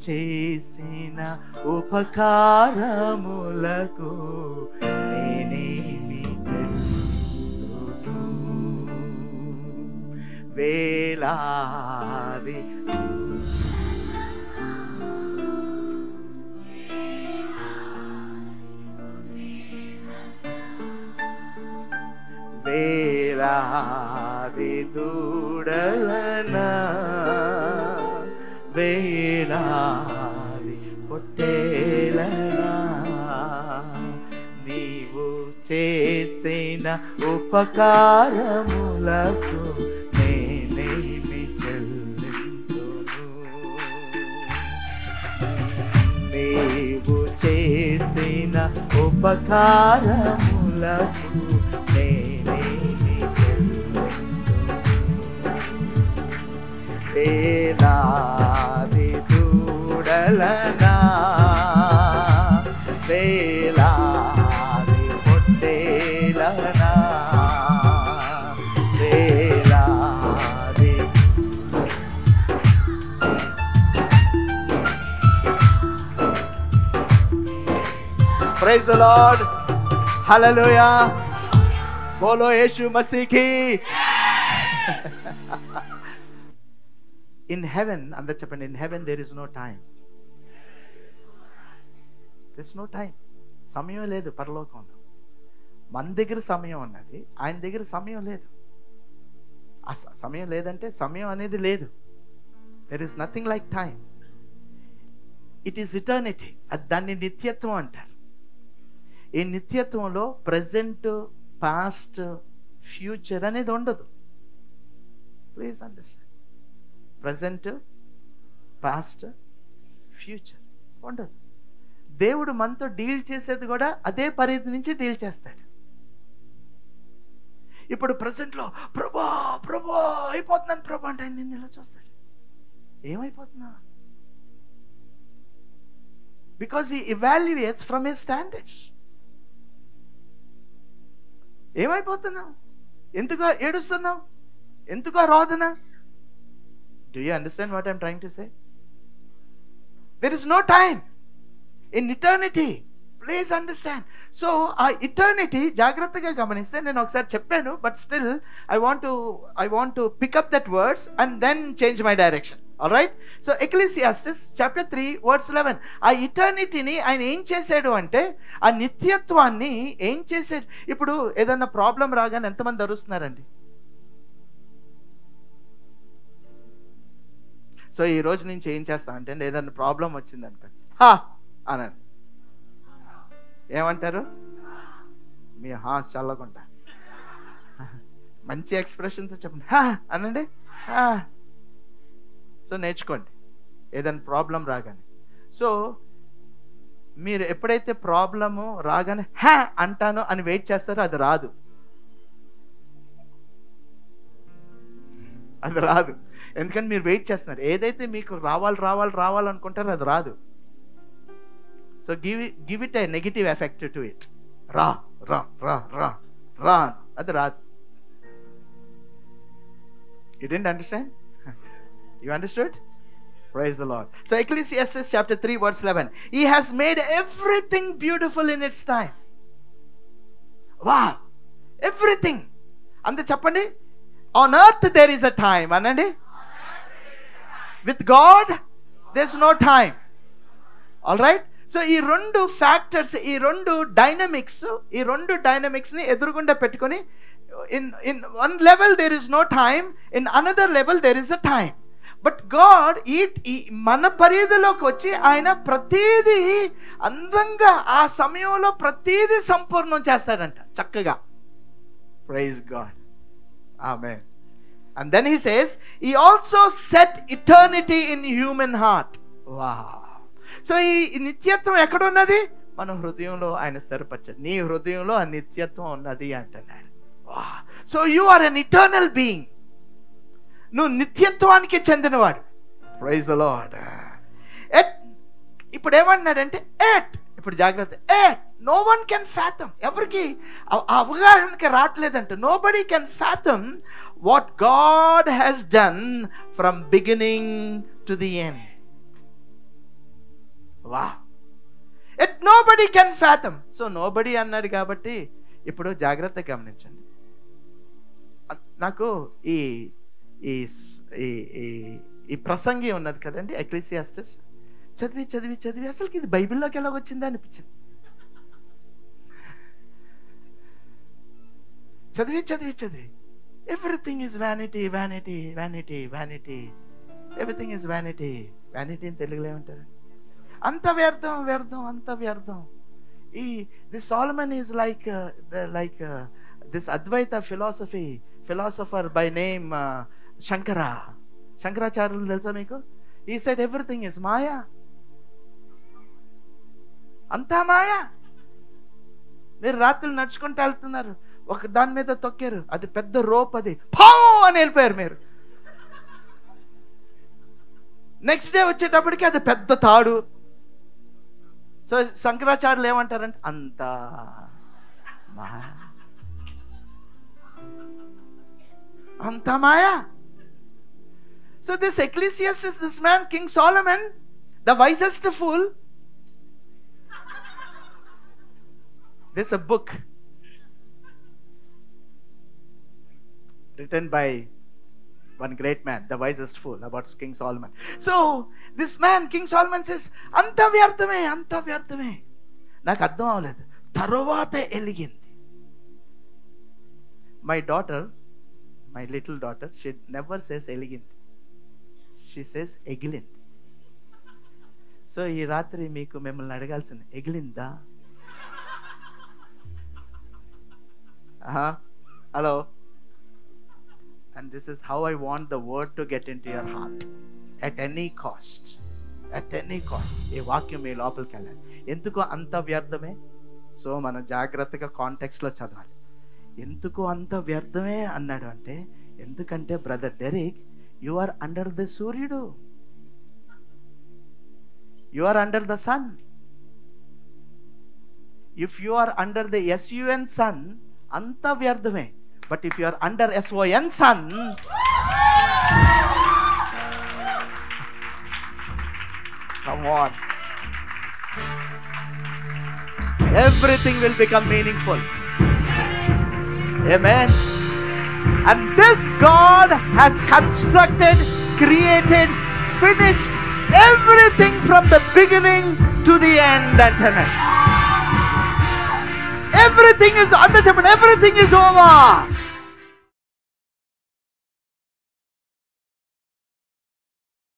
చేసిన ఉపకారములకు నేనేమి చెల్లింతును? వేలాది వేలాది దూడలనా, వేలాది పొట్టేలనా, నీవు చేసిన ఉపకారములకు నేనేమి చెల్లింతును? నీవు చేసిన ఉపకారములకు నేనేమి చెల్లింతును? వేలాది దూడలనా, వేలాది పొట్టేలనా, వేలాది. Praise the Lord. Hallelujah. बोलो यीशु मसीह की. In heaven, అందరు చెప్పండి, in heaven there is no time. There is no time. సమయం లేదు పరలోకంలో. మన దగ్గర సమయం ఉన్నది, ఆయన దగ్గర సమయం లేదు. సమయం లేదంటే సమయం అనేది లేదు. There is nothing like time. It is eternity. దాన్ని నిత్యత్వం అంటారు. ఈ నిత్యత్వంలో ప్రెజెంట్, పాస్ట్, ఫ్యూచర్ అనేది ఉండదు. Please understand. Present, past, future ఉండదు. దేవుడు మనతో డీల్ చేసేది కూడా అదే పరిధి నుంచి డీల్ చేస్తాడు. ఇప్పుడు ప్రజెంట్లో ప్రభా ప్రభా అయిపోతున్నాను ప్రభా అంటే ఆయన నిన్ను ఇలా చూస్తాడు. ఏమైపోతున్నా? Because he evaluates from his standards. ఏమైపోతున్నావు? ఎందుకు ఏడుస్తున్నావు? ఎందుకు రోదన? Do you understand what I'm trying to say? There is no time in eternity. Please understand. So ఆ eternity జాగ్రత్తగా గమనిస్తే, నేను ఒకసారి చెప్పాను, but still I want to pick up that words and then change my direction. All right? So Ecclesiastes chapter 3 verse 11. ఆ ఇటర్నిటీని ఆయన ఏం చేశాడు అంటే, ఆ నిత్యత్వాన్ని ఏం చేశాడు? ఇప్పుడు ఏదన్నా ప్రాబ్లం రాగానే ఎంతమంది అరుస్తున్నారండి? సో ఈ రోజు నుంచి ఏం చేస్తా అంటే, ఏదన్నా ప్రాబ్లం వచ్చింది అనుకోండి, హా అనండి. ఏమంటారు? మీ హా చల్లకుండా మంచి ఎక్స్ప్రెషన్తో చెప్పండి, హా అనండి. సో నేర్చుకోండి ఏదైనా ప్రాబ్లం రాగానే. సో మీరు ఎప్పుడైతే ప్రాబ్లము రాగానే హా అంటానో అని వెయిట్ చేస్తారో అది రాదు. అది రాదు. ఎందుకంటే మీరు వెయిట్ చేస్తున్నారు. ఏదైతే మీకు రావాలనుకుంటారో అది రాదు. So give it A negative effect to it. రా రా రా రా రా అది రాదు. You didn't understand? You understood? Praise the Lord. So Ecclesiastes chapter 3 verse 11. He has made everything beautiful in its time. Wow. Everything. Anda cheppandi. On earth there is a time. Anandi. With God there's no time. All right? So ఈ రెండు factors, ఈ రెండు డైనమిక్స్ని ఎదురుగుండా పెట్టుకొని, in one level there is no time, in another level there is a time. But God ఈ మన పరిధిలోకి వచ్చి ఆయన ప్రతీదీ అందంగా ఆ సమయంలో ప్రతీదీ సంపూర్ణం చేస్తాడంట చక్కగా. Praise God. Amen. And then he says, he also set eternity in human heart. Wow. So ఈ నిత్యత్వం ఎక్కడున్నది? మన హృదయంలో ఆయన స్థిరపరచాడు. నీ హృదయంలో ఆ నిత్యత్వం ఉన్నది అంటున్నాడు. So you are an eternal being. నువ్వు నిత్యత్వానికి చెందినవాడు. Praise the Lord. ఇప్పుడు ఏమన్నాడంటే ఇప్పుడు జాగ్రత్త, నో వన్ కెన్ ఫ్యాథమ్. ఎవరికి అవగాహనకి రావట్లేదంట. Nobody can fathom what God has done from beginning to the end. వా, it nobody can fathom. So nobody అన్నాడు కాబట్టి ఇప్పుడు జాగ్రత్తగా గమనించండి. నాకు ఈ ఈ ఈ ప్రసంగి ఉన్నది కదండి, ఎక్లీసియాస్టిస్, చదివి చదివి చదివి అసలుకి ఇది బైబిల్లోకి ఎలాగొచ్చిందా అనిపించింది. చదివి చదివి చదివి everything is vanity vanity vanity vanity, everything is vanity. Vanity అని తెలుగులో ఏమంటారు? అంత వ్యర్థం వ్యర్థం అంత వ్యర్థం. ఈ this Solomon is like this Advaita philosopher by name శంకరాచార్యులు తెలుసా మీకు? ఈ సైడ్ ఎవ్రీథింగ్ ఈజ్ మాయా, అంతా మాయా. మీరు రాత్రులు నడుచుకుంటూ వెళ్తున్నారు, ఒక దాని మీద తొక్కారు, అది పెద్ద రోప్, అది పావు అని వెళ్ళిపోయారు మీరు. నెక్స్ట్ డే వచ్చేటప్పటికి అది పెద్ద తాడు. సో శంకరాచార్యులు ఏమంటారంటే అంతా మాయా, అంతా మాయా. So this Ecclesiastes, this man, King Solomon, the wisest fool, there's a book written by one great man, the wisest fool, about King Solomon. So this man, King Solomon, says, anta vyarthame. నాకు అర్థం అవ్వలేదు, తరువాత ఎలిగింది. My daughter, my little daughter, she never says ఎలిగింది, she says ఎగిలింది. So ఈ రాత్రి మీకు మిమ్మల్ని అడగాల్సింది, ఎగిలిందా? Hello. And this is how I want the word to get into your heart. At any cost. At any cost. ఈ వాక్యం మీ లోపలికి వెళ్ళాలి. ఎందుకు అంత వ్యర్థమే? సో మనం జాగ్రత్తగా కాంటెక్స్ట్లో చదవాలి. ఎందుకు అంత వ్యర్థమే అన్నాడు అంటే, ఎందుకంటే brother Derrick, you are under the సూర్యుడు, you are under the sun. If you are under the sun sun, anta vyardhame. But if you are under son sun, come on, everything will become meaningful. Amen. And this God has constructed, created, finished everything from the beginning to the end, Antonin. Everything is under, everything is over.